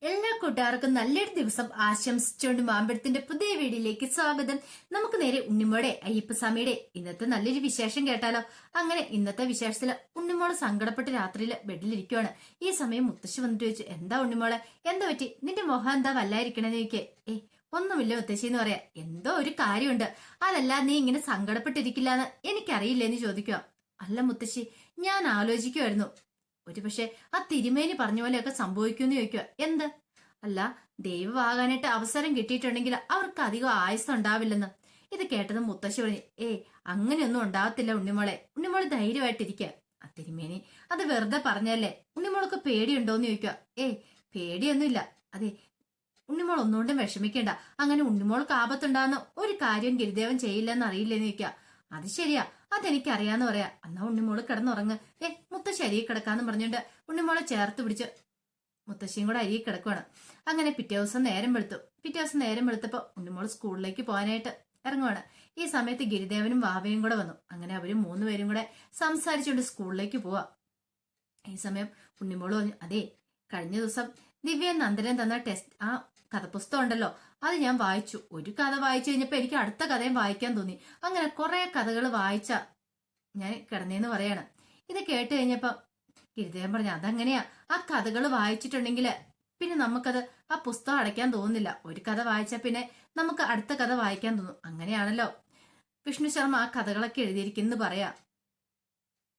എല്ലാ കൂട്ടുകാർക്കും നല്ലൊരു ദിവസം ആശംസിച്ചുകൊണ്ട് മാമ്പഴത്തിന്റെ പുതിയ വീഡിയോയിലേക്ക് സ്വാഗതം. നമുക്ക് നേരെ ഉണ്ണിമോടെ അയ്യപ്പസ്വാമിയുടെ ഇന്നത്തെ നല്ലൊരു വിശേഷം കേട്ടാലോ. അങ്ങനെ ഇന്നത്തെ വിശേഷത്തില് ഉണ്ണിമോള് സങ്കടപ്പെട്ട് രാത്രിയില് ബെഡിലിരിക്കുവാണ്. ഈ സമയം മുത്തശ്ശി വന്നിട്ട് ചോദിച്ചു, എന്താ ഉണ്ണിമോളെ, എന്താ പറ്റി, നിന്റെ മുഖം എന്താ വല്ലായിരിക്കണെന്ന് ചോദിക്കേ. ഒന്നുമില്ല മുത്തശ്ശി എന്ന് പറയാ. എന്തോ ഒരു കാര്യമുണ്ട്, അതല്ല നീ ഇങ്ങനെ സങ്കടപ്പെട്ടിരിക്കില്ലാന്ന് എനിക്കറിയില്ലെന്ന് ചോദിക്കുക. അല്ല മുത്തശ്ശി, ഞാൻ ആലോചിക്കുമായിരുന്നു, ഒരു പക്ഷെ ആ തിരുമേനി പറഞ്ഞ പോലെയൊക്കെ സംഭവിക്കുമെന്ന് ചോദിക്കുക. എന്ത്? അല്ല, ദൈവമാകാനായിട്ട് അവസരം കിട്ടിയിട്ടുണ്ടെങ്കിൽ അവർക്ക് അധികം ആയുസ് ഉണ്ടാവില്ലെന്ന്. ഇത് കേട്ടത് മുത്തശ്ശി പറഞ്ഞു, അങ്ങനെയൊന്നും ഉണ്ടാവത്തില്ല ഉണ്ണിമോളെ, ഉണ്ണിമോള് ധൈര്യമായിട്ടിരിക്കുക. ആ തിരുമേനി അത് വെറുതെ പറഞ്ഞല്ലേ, ഉണ്ണിമോൾക്ക് പേടിയുണ്ടോന്ന് ചോദിക്കുക. പേടിയൊന്നുമില്ല. അതെ, ഉണ്ണിമോൾ ഒന്നുകൊണ്ടും വിഷമിക്കേണ്ട, അങ്ങനെ ഉണ്ണിമോൾക്ക് ആപത്തുണ്ടാകുന്ന ഒരു കാര്യം ഗിരിദേവൻ ചെയ്യില്ലെന്ന് അറിയില്ലെന്ന് ചോദിക്കുക. അത് ശരിയാ, അതെനിക്കറിയാന്ന് പറയാ. എന്നാ ഉണ്ണിമോള് കിടന്നുറങ്ങ്, മുത്തശ്ശി അരികെ കിടക്കാന്ന് പറഞ്ഞുകൊണ്ട് ഉണ്ണിമോളെ ചേർത്ത് പിടിച്ച് മുത്തശ്ശിയും കൂടെ അരികെ കിടക്കുവാണ്. അങ്ങനെ പിറ്റേ ദിവസം നേരം വെളുത്തപ്പോ ഉണ്ണിമോള് സ്കൂളിലേക്ക് പോകാനായിട്ട് ഇറങ്ങുവാണ്. ഈ സമയത്ത് ഗിരിദേവനും വാവയും കൂടെ വന്നു. അങ്ങനെ അവര് മൂന്നുപേരും കൂടെ സംസാരിച്ചുകൊണ്ട് സ്കൂളിലേക്ക് പോവാ. ഈ സമയം ഉണ്ണിമോള് പറഞ്ഞു, അതെ, കഴിഞ്ഞ ദിവസം ദിവ്യ നന്ദനൻ തന്ന ടെസ്റ്റ് ആ കഥപുസ്തകം ഉണ്ടല്ലോ, അത് ഞാൻ വായിച്ചു. ഒരു കഥ വായിച്ചു കഴിഞ്ഞപ്പോ എനിക്ക് അടുത്ത കഥയും വായിക്കാൻ തോന്നി. അങ്ങനെ കുറെ കഥകൾ വായിച്ച ഞാൻ കിടന്നേന്ന് പറയാണ്. ഇത് കേട്ട് കഴിഞ്ഞപ്പോ ഗിരിദേവൻ പറഞ്ഞു, അതങ്ങനെയാ, ആ കഥകൾ വായിച്ചിട്ടുണ്ടെങ്കിൽ പിന്നെ നമുക്കത് ആ പുസ്തകം അടയ്ക്കാൻ തോന്നുന്നില്ല. ഒരു കഥ വായിച്ചാൽ പിന്നെ നമുക്ക് അടുത്ത കഥ വായിക്കാൻ തോന്നും. അങ്ങനെയാണല്ലോ വിഷ്ണു ശർമ്മ ആ കഥകളൊക്കെ എഴുതിയിരിക്കുന്നു പറയാ.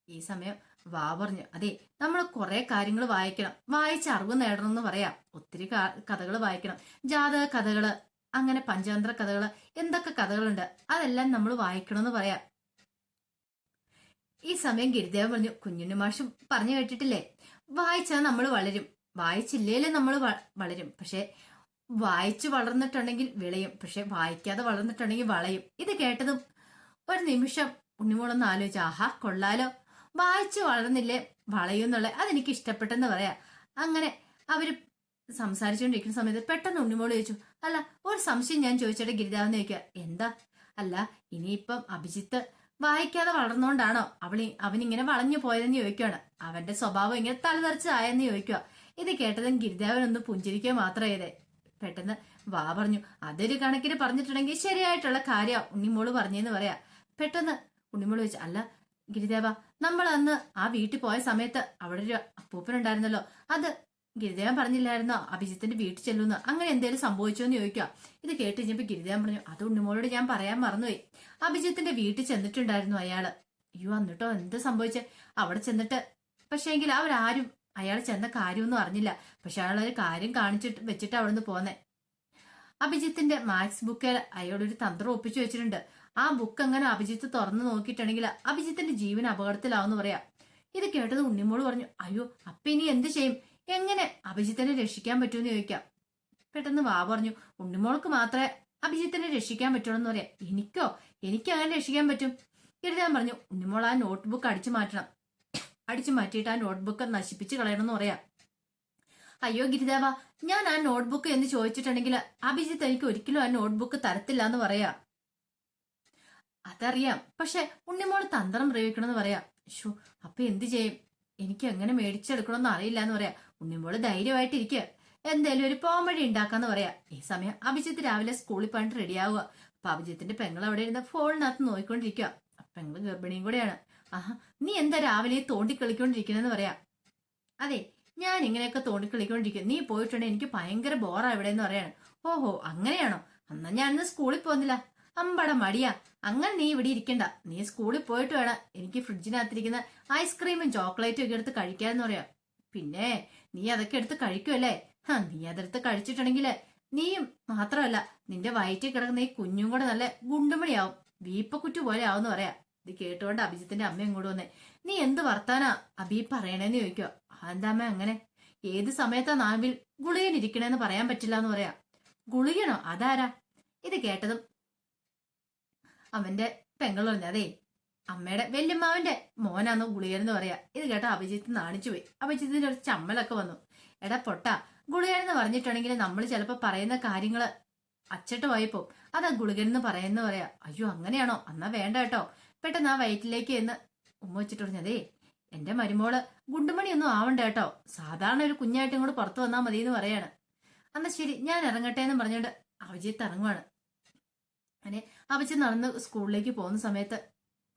ഈ സമയം വാ പറഞ്ഞു, അതെ, നമ്മൾ കുറെ കാര്യങ്ങൾ വായിക്കണം, വായിച്ച് അറിവ് നേടണം എന്ന് പറയാം. ഒത്തിരി കഥകൾ വായിക്കണം, ജാതക കഥകള്, അങ്ങനെ പഞ്ചതന്ത്ര കഥകള്, എന്തൊക്കെ കഥകളുണ്ട് അതെല്ലാം നമ്മൾ വായിക്കണം എന്ന് പറയാം. ഈ സമയം ഗിരിദേവൻ പറഞ്ഞു, കുഞ്ഞുണ്ണി മാഷും പറഞ്ഞു കേട്ടിട്ടില്ലേ, വായിച്ചാൽ നമ്മൾ വളരും, വായിച്ചില്ലേലും നമ്മൾ വളരും. പക്ഷെ വായിച്ചു വളർന്നിട്ടുണ്ടെങ്കിൽ വിളയും, പക്ഷെ വായിക്കാതെ വളർന്നിട്ടുണ്ടെങ്കിൽ വളയും. ഇത് കേട്ടതും ഒരു നിമിഷം ഉണ്ണിമോളൊന്ന് ആലോചിച്ചു, ആഹാ കൊള്ളാലോ, വായിച്ചു വളർന്നില്ലേ വളയുന്നുള്ള, അതെനിക്ക് ഇഷ്ടപ്പെട്ടെന്ന് പറയാ. അങ്ങനെ അവര് സംസാരിച്ചുകൊണ്ടിരിക്കുന്ന സമയത്ത് പെട്ടെന്ന് ഉണ്ണിമോള് ചോദിച്ചു, അല്ല, ഒരു സംശയം ഞാൻ ചോദിച്ചിട്ട് ഗിരിദേവെന്ന് ചോദിക്കുക. എന്താ? അല്ല, ഇനിയിപ്പം അഭിജിത്ത് വായിക്കാതെ വളർന്നോണ്ടാണോ അവനിങ്ങനെ വളഞ്ഞു പോയതെന്ന് ചോദിക്കുകയാണ്. അവന്റെ സ്വഭാവം ഇങ്ങനെ തലതെറിച്ചായെന്ന് ചോദിക്കുക. ഇത് കേട്ടതും ഗിരിദേവനൊന്ന് പുഞ്ചിരിക്കുക മാത്രം ചെയ്തേ. പെട്ടെന്ന് വാ പറഞ്ഞു, അതൊരു കണക്കിന് പറഞ്ഞിട്ടുണ്ടെങ്കിൽ ശരിയായിട്ടുള്ള കാര്യം ഉണ്ണിമോള് പറഞ്ഞെന്ന് പറയാ. പെട്ടെന്ന് ഉണ്ണിമോള് ചോദിച്ചു, അല്ല ഗിരിദേവ, നമ്മൾ അന്ന് ആ വീട്ടിൽ പോയ സമയത്ത് അവിടെ ഒരു അപ്പൂപ്പനുണ്ടായിരുന്നല്ലോ, അത് ഗിരിദേവൻ പറഞ്ഞില്ലായിരുന്നോ അഭിജിത്തിന്റെ വീട്ടിൽ ചെല്ലുന്നു, അങ്ങനെ എന്തേലും സംഭവിച്ചോ എന്ന് ചോദിക്കുക. ഇത് കേട്ട് കഴിഞ്ഞപ്പോ ഗിരിദേവൻ പറഞ്ഞു, അത് ഉണ്ണിമോളോട് ഞാൻ പറയാൻ മറന്നുപോയി, അഭിജിത്തിന്റെ വീട്ടിൽ ചെന്നിട്ടുണ്ടായിരുന്നു അയാള്. അയ്യോ, എന്നിട്ടോ എന്ത് സംഭവിച്ചേ? അവിടെ ചെന്നിട്ട് പക്ഷേങ്കിൽ അവരാരും അയാൾ ചെന്ന കാര്യമൊന്നും അറിഞ്ഞില്ല. പക്ഷെ അയാളൊരു കാര്യം കാണിച്ചിട്ട് വെച്ചിട്ട് അവിടുന്ന് പോന്നെ. അഭിജിത്തിന്റെ മാത്സ് ബുക്കിൽ അയാളൊരു തന്ത്രം ഒപ്പിച്ചു വെച്ചിട്ടുണ്ട്. ആ ബുക്ക് അങ്ങനെ അഭിജിത്ത് തുറന്നു നോക്കിയിട്ടുണ്ടെങ്കിൽ അഭിജിത്തിന്റെ ജീവൻ അപകടത്തിലാവെന്ന് പറയാം. ഇത് കേട്ടത് ഉണ്ണിമോള് പറഞ്ഞു, അയ്യോ, അപ്പൊ ഇനി എന്ത് ചെയ്യും, എങ്ങനെ അഭിജിത്തിനെ രക്ഷിക്കാൻ പറ്റുമെന്ന് ചോദിക്കാം. പെട്ടെന്ന് വാ പറഞ്ഞു, ഉണ്ണിമോൾക്ക് മാത്രമേ അഭിജിത്തിനെ രക്ഷിക്കാൻ പറ്റുള്ളൂ എന്ന് പറയാം. എനിക്ക് അങ്ങനെ രക്ഷിക്കാൻ പറ്റും. ഗിരിദേവൻ പറഞ്ഞു, ഉണ്ണിമോൾ ആ നോട്ട്ബുക്ക് അടിച്ചു മാറ്റണം, അടിച്ചു മാറ്റിയിട്ട് ആ നോട്ട്ബുക്ക് നശിപ്പിച്ച് കളയണം എന്ന് പറയാം. അയ്യോ ഗിരിദേവ, ഞാൻ ആ നോട്ട്ബുക്ക് എന്ന് ചോദിച്ചിട്ടുണ്ടെങ്കിൽ അഭിജിത്ത് എനിക്ക് ഒരിക്കലും ആ നോട്ട്ബുക്ക് തരത്തില്ല എന്ന് പറയാ. അതറിയാം, പക്ഷെ ഉണ്ണിമോൾ തന്ത്രം പ്രയോഗിക്കണമെന്ന് പറയാ. ഷോ, അപ്പൊ എന്ത് ചെയ്യും, എനിക്ക് എങ്ങനെ മേടിച്ചെടുക്കണമെന്ന് അറിയില്ല എന്ന് പറയാ. ഉണ്ണിമോള് ധൈര്യമായിട്ടിരിക്കുക, എന്തായാലും ഒരു പോംവഴി ഉണ്ടാക്കാന്ന് പറയാ. ഈ സമയം അഭിജിത്ത് രാവിലെ സ്കൂളിൽ പോയിട്ട് റെഡിയാവുക. അപ്പൊ അഭിജിത്തിന്റെ പെങ്ങൾ അവിടെ ഇരുന്ന് ഫോണിനകത്ത് നോക്കിക്കൊണ്ടിരിക്കുക. പെങ്ങള് ഗർഭിണിയും കൂടെയാണ്. ആഹാ, നീ എന്താ രാവിലെ തോണ്ടിക്കളിക്കൊണ്ടിരിക്കണെന്ന് പറയാ. അതെ, ഞാൻ ഇങ്ങനെയൊക്കെ തോണ്ടിക്കളിക്കൊണ്ടിരിക്കും, നീ പോയിട്ടുണ്ടെങ്കിൽ എനിക്ക് ഭയങ്കര ബോറാ ഇവിടെ എന്ന് പറയാണ്. ഓഹോ, അങ്ങനെയാണോ, എന്നാ ഞാനിന്ന് സ്കൂളിൽ പോകുന്നില്ല. അമ്പട മടിയാ, അങ്ങനെ നീ ഇവിടെ ഇരിക്കണ്ട, നീ സ്കൂളിൽ പോയിട്ട് വേണം എനിക്ക് ഫ്രിഡ്ജിനകത്തിരിക്കുന്ന ഐസ്ക്രീമും ചോക്ലേറ്റും ഒക്കെ എടുത്ത് കഴിക്കാന്ന് പറയാം. പിന്നെ നീ അതൊക്കെ എടുത്ത് കഴിക്കുമല്ലേ? നീ അതെടുത്ത് കഴിച്ചിട്ടുണ്ടെങ്കിൽ നീയും മാത്രമല്ല, നിന്റെ വയറ്റിൽ കിടക്കുന്ന ഈ കുഞ്ഞും കൂടെ നല്ല ഗുണ്ടുമണിയാവും, വീപ്പക്കുറ്റു പോലെ ആവുമെന്ന് പറയാ. ഇത് കേട്ടുകൊണ്ട് അഭിജിത്തിന്റെ അമ്മ ഇങ്ങോട്ട് വന്നേ, നീ എന്ത് വർത്താനാ അഭി പറയണേന്ന് ചോദിക്കോ. എന്താ അമ്മ അങ്ങനെ, ഏത് സമയത്താ നാവിൽ ഗുളികൻ ഇരിക്കണേന്ന് പറയാൻ പറ്റില്ല എന്ന് പറയാ. ഗുളികനോ, അതാരാ? ഇത് കേട്ടതും അവന്റെ പെങ്ങൾ പറഞ്ഞു, അതെ, അമ്മയുടെ വല്യമ്മാവന്റെ മോനാന്ന് ഗുളികൻ എന്ന് പറയാ. ഇത് കേട്ട അഭിജിത്ത് നാണിച്ചു പോയി. അഭിജിത്തിന്റെ ഒരു ചമ്മലൊക്കെ വന്നു. എടാ പൊട്ട, ഗുളികൻ എന്ന് പറഞ്ഞിട്ടുണ്ടെങ്കിൽ നമ്മൾ ചിലപ്പോ പറയുന്ന കാര്യങ്ങള് അച്ചട്ട് വായിപ്പോ, അതാ ഗുളികൻ എന്ന് പറയുന്ന പറയാ. അയ്യോ അങ്ങനെയാണോ, എന്നാ വേണ്ട കേട്ടോ. പെട്ടെന്ന് ആ വയറ്റിലേക്ക് എന്ന് ഉമ്മ വെച്ചിട്ട് പറഞ്ഞു, അതേ, എന്റെ മരുമോള് ഗുണ്ടുമണിയൊന്നും ആവണ്ട കേട്ടോ, സാധാരണ ഒരു കുഞ്ഞായിട്ട് ഇങ്ങോട്ട് പുറത്തു വന്നാൽ മതി എന്ന് പറയാണ്. എന്നാ ശരി ഞാൻ ഇറങ്ങട്ടെ എന്ന് പറഞ്ഞുകൊണ്ട് അഭിജിത്ത് ഇറങ്ങുവാണ്. അങ്ങനെ അഭിജിത്ത് നടന്ന് സ്കൂളിലേക്ക് പോകുന്ന സമയത്ത്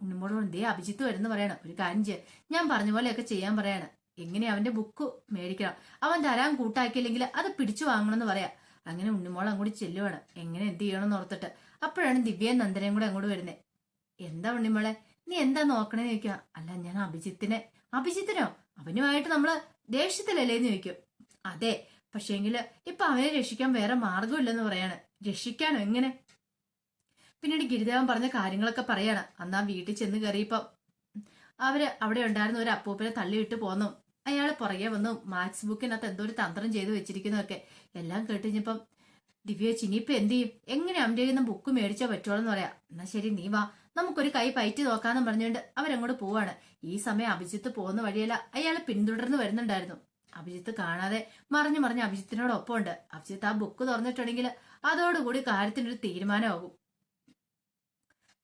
ഉണ്ണിമോള് ദേ അഭിജിത്ത് വരുന്ന പറയണം, ഒരു കാര്യം ചെയ്യാം, ഞാൻ പറഞ്ഞ പോലെയൊക്കെ ചെയ്യാൻ പറയാണ്. എങ്ങനെ അവന്റെ ബുക്ക് മേടിക്കണം, അവൻ തരാൻ കൂട്ടാക്കിയില്ലെങ്കിൽ അത് പിടിച്ചു വാങ്ങണമെന്ന് പറയാം. അങ്ങനെ ഉണ്ണിമോൾ അങ്ങോട്ട് ചെല്ലുവാണ്, എങ്ങനെ എന്ത് ചെയ്യണമെന്ന് ഓർത്തിട്ട്. അപ്പോഴാണ് ദിവ്യയും നന്ദനയും കൂടെ അങ്ങോട്ട് വരുന്നത്. എന്താ ഉണ്ണിമോളെ നീ എന്താ നോക്കണേന്ന് ചോദിക്കുക. അല്ല ഞാൻ അഭിജിത്തിനോ അവനുമായിട്ട് നമ്മള് ദേഷ്യത്തിലല്ലേന്ന് ചോദിക്കും. അതെ, പക്ഷേങ്കില് ഇപ്പൊ അവനെ രക്ഷിക്കാൻ വേറെ മാർഗമില്ലെന്ന് പറയാണ്. രക്ഷിക്കാനോ എങ്ങനെ? പിന്നീട് ഗിരിദേവൻ പറഞ്ഞ കാര്യങ്ങളൊക്കെ പറയാണ്. അന്ന് ആ വീട്ടിൽ ചെന്ന് കയറിയപ്പം അവിടെ ഉണ്ടായിരുന്ന ഒരു അപ്പൂപ്പനെ തള്ളിയിട്ട് പോന്നു. അയാൾ പുറകെ വന്നു മാത്സ് ബുക്കിനകത്ത് എന്തോ ഒരു തന്ത്രം ചെയ്ത് വെച്ചിരിക്കുന്നതൊക്കെ എല്ലാം കേട്ടുകഴിഞ്ഞപ്പം ദിവ്യ ഇനിയിപ്പൊ എന്ത് ചെയ്യും, എങ്ങനെ അവന്റെ കയ്യിൽ നിന്ന് ബുക്ക് മേടിച്ചാ പറ്റുള്ളൂന്ന് പറയാം. എന്നാ ശരി നീ വാ, നമുക്കൊരു കൈ പയറ്റി നോക്കാന്നും പറഞ്ഞുകൊണ്ട് അവരങ്ങോട്ട് പോവാണ്. ഈ സമയം അഭിജിത്ത് പോകുന്ന വഴിയല്ല അയാൾ പിന്തുടർന്ന് വരുന്നുണ്ടായിരുന്നു. അഭിജിത്ത് കാണാതെ മറിഞ്ഞു അഭിജിത്തിനോടൊപ്പം ഉണ്ട്. അഭിജിത്ത് ആ ബുക്ക് തുറന്നിട്ടുണ്ടെങ്കിൽ അതോടുകൂടി കാര്യത്തിനൊരു തീരുമാനമാകും.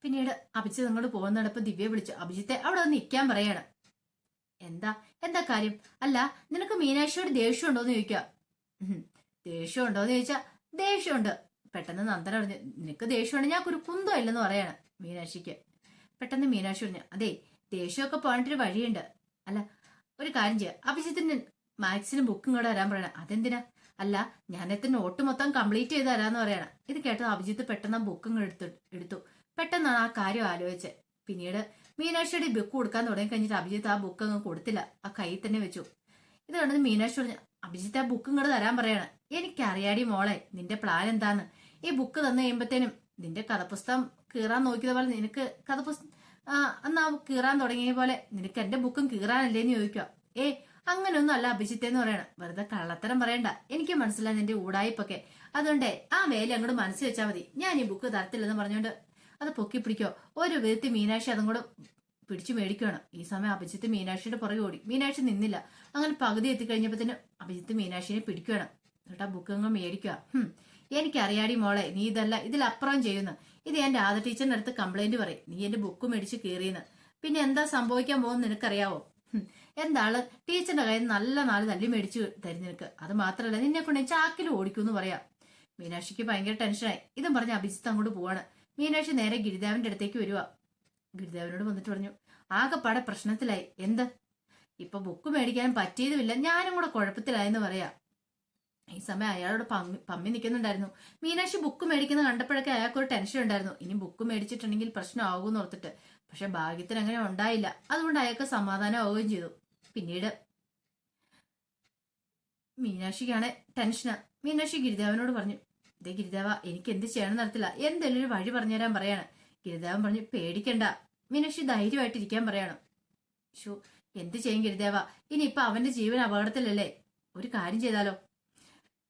പിന്നീട് അഭിജിത്ത് അങ്ങോട്ട് പോകുന്നിടപ്പ് ദിവ്യ വിളിച്ചു, അഭിജിത്തെ അവിടെ ഒന്ന് നിൽക്കാൻ പറയാണ്. എന്താ കാര്യം? അല്ല നിനക്ക് മീനാക്ഷിയോട് ദേഷ്യമുണ്ടോന്ന് ചോദിക്കുക. ദേഷ്യമുണ്ടോന്ന് ചോദിച്ചാ ദേഷ്യമുണ്ട്. പെട്ടെന്ന് നന്ദന പറഞ്ഞു, നിനക്ക് ദേഷ്യമുണ്ട് ഞാൻ ഒരു കുന്തോ ഇല്ലെന്ന് പറയാണ് മീനാക്ഷിക്ക്. പെട്ടെന്ന് മീനാക്ഷി പറഞ്ഞു, അതെ ദേഷ്യമൊക്കെ പോകാനായിട്ടൊരു വഴിയുണ്ട്. അല്ല ഒരു കാര്യം ചെയ്യാം, അഭിജിത്തിന് മാത്സിന് ബുക്കും കൂടെ തരാൻ പറയണം. അതെന്തിനാ? അല്ല ഞാനത്തെ നോട്ട് മൊത്തം കംപ്ലീറ്റ് ചെയ്ത് തരാന്ന് പറയണം. ഇത് കേട്ടത് അഭിജിത്ത് പെട്ടെന്ന് ആ ബുക്കും എടുത്തു. പെട്ടെന്നാണ് ആ കാര്യം ആലോചിച്ചത്. പിന്നീട് മീനാക്ഷിയുടെ ബുക്ക് കൊടുക്കാൻ തുടങ്ങി കഴിഞ്ഞിട്ട് അഭിജിത്ത് ആ ബുക്ക് അങ്ങ് കൊടുത്തില്ല, ആ കയ്യിൽ തന്നെ വെച്ചു. ഇത് കണ്ടത് മീനാക്ഷി പറഞ്ഞു, അഭിജിത്ത് ആ ബുക്കും കൂടെ തരാൻ പറയാണ്. എനിക്കറിയാടി മോളെ നിന്റെ പ്ലാൻ എന്താന്ന്. ഈ ബുക്ക് തന്നു കഴിയുമ്പത്തേനും നിന്റെ കഥപുസ്തകം കീറാൻ നോക്കിയത് പോലെ നിനക്ക് എന്നാ കീറാൻ തുടങ്ങിയ പോലെ നിനക്ക് എന്റെ ബുക്കും കീറാനല്ലേന്ന് ചോദിക്കുക. അങ്ങനെയൊന്നും അല്ല അഭിജിത്തേന്ന് പറയണം. വെറുതെ കള്ളത്തരം പറയണ്ട, എനിക്ക് മനസ്സിലായി നിന്റെ ഊടായിപ്പൊക്കെ. അതുകൊണ്ടേ ആ വേല അങ്ങോട്ട് മനസ്സിൽ വെച്ചാൽ മതി. ഞാൻ ഈ ബുക്ക് തരത്തില്ലെന്ന് പറഞ്ഞുകൊണ്ട് അത് പൊക്കി പിടിക്കോ. ഒരു വിധത്തിൽ മീനാക്ഷി അതും കൂടെ പിടിച്ചു മേടിക്കുകയാണ്. ഈ സമയം അഭിജിത്ത് മീനാക്ഷിയുടെ പുറകെ ഓടി. മീനാക്ഷി നിന്നില്ല. അങ്ങനെ പകുതി എത്തിക്കഴിഞ്ഞപ്പത്തിന് അഭിജിത്ത് മീനാക്ഷിനെ പിടിക്കുകയാണ്. എന്നിട്ട് ആ ബുക്ക് അങ്ങ് മേടിക്കുക. എനിക്കറിയാടി മോളെ നീ ഇതല്ല ഇതിലപ്പുറം ചെയ്യുന്നു. ഇത് എന്റെ ആദ്യ ടീച്ചറിന്റെ അടുത്ത് കംപ്ലൈന്റ് പറയും, നീ എന്റെ ബുക്ക് മേടിച്ച് കീറിയെന്ന്. പിന്നെ എന്താ സംഭവിക്കാൻ പോകുന്ന നിനക്കറിയാവോ? എന്താണ് ടീച്ചറിന്റെ കയ്യിൽ നല്ല 4 തല്ലി മേടിച്ചു തരും നിനക്ക്. അത് മാത്രമല്ല നിന്നെ കൊണ്ട് ചാക്കിൽ ഓടിക്കൂന്ന് പറയാം. മീനാക്ഷിക്ക് ഭയങ്കര ടെൻഷനായി. ഇതും പറഞ്ഞ് അഭിജിത്ത് അങ്ങോട്ട് പോവാണ്. മീനാക്ഷി നേരെ ഗിരിദേവന്റെ അടുത്തേക്ക് വരുക. ഗിരിദേവനോട് വന്നിട്ട് പറഞ്ഞു, ആകെപ്പാടെ പ്രശ്നത്തിലായി. എന്ത്? ഇപ്പൊ ബുക്ക് മേടിക്കാൻ പറ്റിയതുമില്ല, ഞാനും കൂടെ കുഴപ്പത്തിലായെന്ന് പറയാ. ഈ സമയം അയാളോട് പമ്മി നിൽക്കുന്നുണ്ടായിരുന്നു. മീനാക്ഷി ബുക്ക് മേടിക്കുന്ന കണ്ടപ്പോഴൊക്കെ അയാൾക്കൊരു ടെൻഷൻ ഉണ്ടായിരുന്നു, ഇനി ബുക്ക് മേടിച്ചിട്ടുണ്ടെങ്കിൽ പ്രശ്നമാകുമെന്ന് ഓർത്തിട്ട്. പക്ഷെ ഭാഗ്യത്തിന് അങ്ങനെ ഉണ്ടായില്ല. അതുകൊണ്ട് അയാൾക്ക് സമാധാനമാവുകയും ചെയ്തു. പിന്നീട് മീനാക്ഷിക്കാണ് ടെൻഷനാ. മീനാക്ഷി ഗിരിദേവനോട് പറഞ്ഞു, ഇതേ ഗിരിദേവ എനിക്ക് എന്ത് ചെയ്യണം നടത്തില്ല, എന്തെങ്കിലും ഒരു വഴി പറഞ്ഞുതരാൻ പറയാണ്. ഗിരിദേവൻ പറഞ്ഞു, പേടിക്കണ്ട മീനാക്ഷി ധൈര്യമായിട്ടിരിക്കാൻ പറയണം. എന്ത് ചെയ്യും ഗിരിദേവ, ഇനിയിപ്പൊ അവന്റെ ജീവൻ അപകടത്തിലല്ലേ? ഒരു കാര്യം ചെയ്താലോ?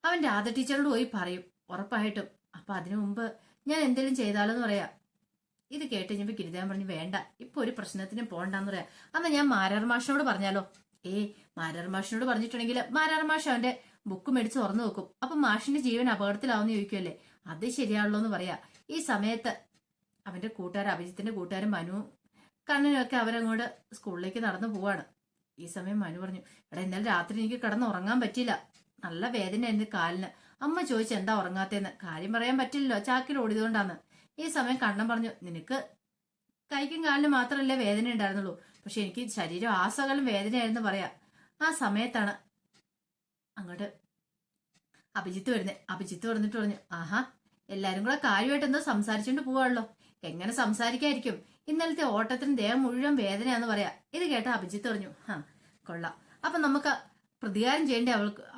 അവന്റെ ആദ്യ ടീച്ചറോട് പോയി പറയും ഉറപ്പായിട്ടും. അപ്പൊ അതിനു മുമ്പ് ഞാൻ എന്തെങ്കിലും ചെയ്താലോ എന്ന് പറയാം. ഇത് കേട്ട് കഴിഞ്ഞപ്പോ ഗിരിദേവൻ പറഞ്ഞു, വേണ്ട ഇപ്പൊ ഒരു പ്രശ്നത്തിനും പോകണ്ടെന്ന് പറയാം. അന്ന് ഞാൻ മാരാർ മാഷിനോട് പറഞ്ഞാലോ? മാരാർ മാഷിനോട് പറഞ്ഞിട്ടുണ്ടെങ്കിൽ മാരാർ മാഷ് അവന്റെ ബുക്ക് മേടിച്ച് തുറന്നു നോക്കും. അപ്പൊ മാഷിന്റെ ജീവൻ അപകടത്തിലാവുന്ന ചോദിക്കുമല്ലേ? അത് ശരിയാണല്ലോ എന്ന് പറയാ. ഈ സമയത്ത് അവന്റെ അഭിജിത്തിന്റെ കൂട്ടുകാരൻ മനു കണ്ണനൊക്കെ അവരങ്ങോട്ട് സ്കൂളിലേക്ക് നടന്നു പോവാണ്. ഈ സമയം മനു പറഞ്ഞു, എടാ ഇന്നലെ രാത്രി എനിക്ക് കിടന്ന് ഉറങ്ങാൻ പറ്റിയില്ല, നല്ല വേദനയായിരുന്നു കാലിന്. അമ്മ ചോദിച്ചു എന്താ ഉറങ്ങാത്തേന്ന്. കാര്യം പറയാൻ പറ്റില്ലല്ലോ, ചാക്കിൽ ഓടിയതുകൊണ്ടാന്ന്. ഈ സമയം കണ്ണൻ പറഞ്ഞു, നിനക്ക് കൈക്കും കാലിനും മാത്രമല്ലേ വേദന ഉണ്ടായിരുന്നുള്ളൂ, പക്ഷെ എനിക്ക് ശരീരം ആസകലം വേദനയായിരുന്നു പറയാ. ആ സമയത്താണ് അങ്ങോട്ട് അഭിജിത്ത് വരുന്നത്. അഭിജിത്ത് പറഞ്ഞിട്ട് പറഞ്ഞു, ആഹാ എല്ലാരും കൂടെ കാര്യമായിട്ട് എന്തോ സംസാരിച്ചോണ്ട് പോവാണല്ലോ. എങ്ങനെ സംസാരിക്കായിരിക്കും, ഇന്നലത്തെ ഓട്ടത്തിന് ദേഹം മുഴുവൻ വേദനയാന്ന് പറയാ. ഇത് കേട്ട അഭിജിത്ത് പറഞ്ഞു, കൊള്ളാം, അപ്പൊ നമുക്ക് പ്രതികാരം ചെയ്യേണ്ടേ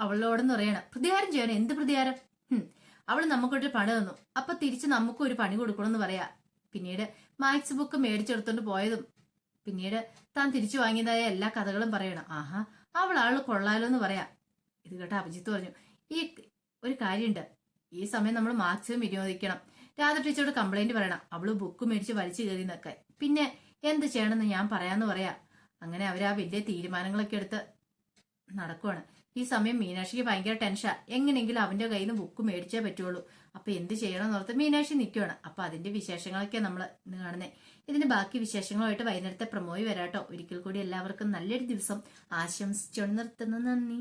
അവളോടെന്ന് പറയണം. പ്രതികാരം ചെയ്യണം? എന്ത് പ്രതികാരം? അവള് നമുക്കൊരു പണി തന്നു, അപ്പൊ തിരിച്ച് നമുക്കും ഒരു പണി കൊടുക്കണമെന്ന് പറയാ. പിന്നീട് മാത്സ് ബുക്ക് മേടിച്ചെടുത്തോണ്ട് പോയതും പിന്നീട് താൻ തിരിച്ചു വാങ്ങിയതായ എല്ലാ കഥകളും പറയണം. ആഹാ ആള് കൊള്ളാലോ എന്ന് പറയാ. ഇത് കേട്ട അഭിജിത്ത് പറഞ്ഞു, ഈ ഒരു കാര്യമുണ്ട്, ഈ സമയം നമ്മൾ മാത്സിനും വിനിയോഗിക്കണം. രാധ ടീച്ചറോട് കംപ്ലൈന്റ് പറയണം, അവള് ബുക്ക് മേടിച്ച് വലിച്ചു കയറിയെന്നൊക്കെ. പിന്നെ എന്ത് ചെയ്യണമെന്ന് ഞാൻ പറയാന്ന് പറയാ. അങ്ങനെ അവരാ വലിയ തീരുമാനങ്ങളൊക്കെ എടുത്ത് നടക്കുവാണ്. ഈ സമയം മീനാക്ഷിക്ക് ഭയങ്കര ടെൻഷനാ. എങ്ങനെയെങ്കിലും അവന്റെ കയ്യിൽ നിന്ന് ബുക്ക് മേടിച്ചേ പറ്റുള്ളൂ. അപ്പൊ എന്ത് ചെയ്യണമെന്ന് ഓർത്ത് മീനാക്ഷി നിൽക്കുവാണ്. അപ്പൊ അതിന്റെ വിശേഷങ്ങളൊക്കെ നമ്മൾ ഇന്ന് കാണുന്നത്. ഇതിന്റെ ബാക്കി വിശേഷങ്ങളുമായിട്ട് വൈകുന്നേരത്തെ പ്രമോയി വരാട്ടോ. ഒരിക്കൽ കൂടി എല്ലാവർക്കും നല്ലൊരു ദിവസം ആശംസിച്ചു നിർത്തുന്നു. നന്ദി.